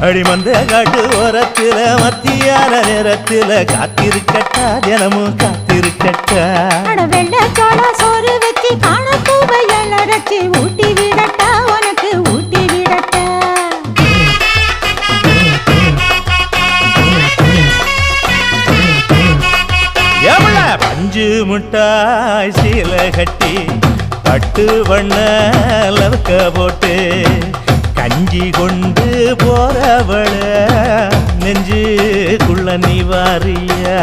அடிமந்த காட்டு ஓரத்துல மத்தியான நேரத்துல காத்திருக்கட்டா தினமும் காத்திருக்கட்டா வெள்ள சோள சோறு வச்சு காண பூவையல் அரைச்சி ஊட்டி விடட்டா உனக்கு ஊட்டி விடட்டா எவ்வள பஞ்சு முட்டாய் சீல கட்டி பட்டு வண்ண லவக்க போட்டு கஞ்சி கொண்டு போறவள நெஞ்சுக்குள்ள நீ வாரியா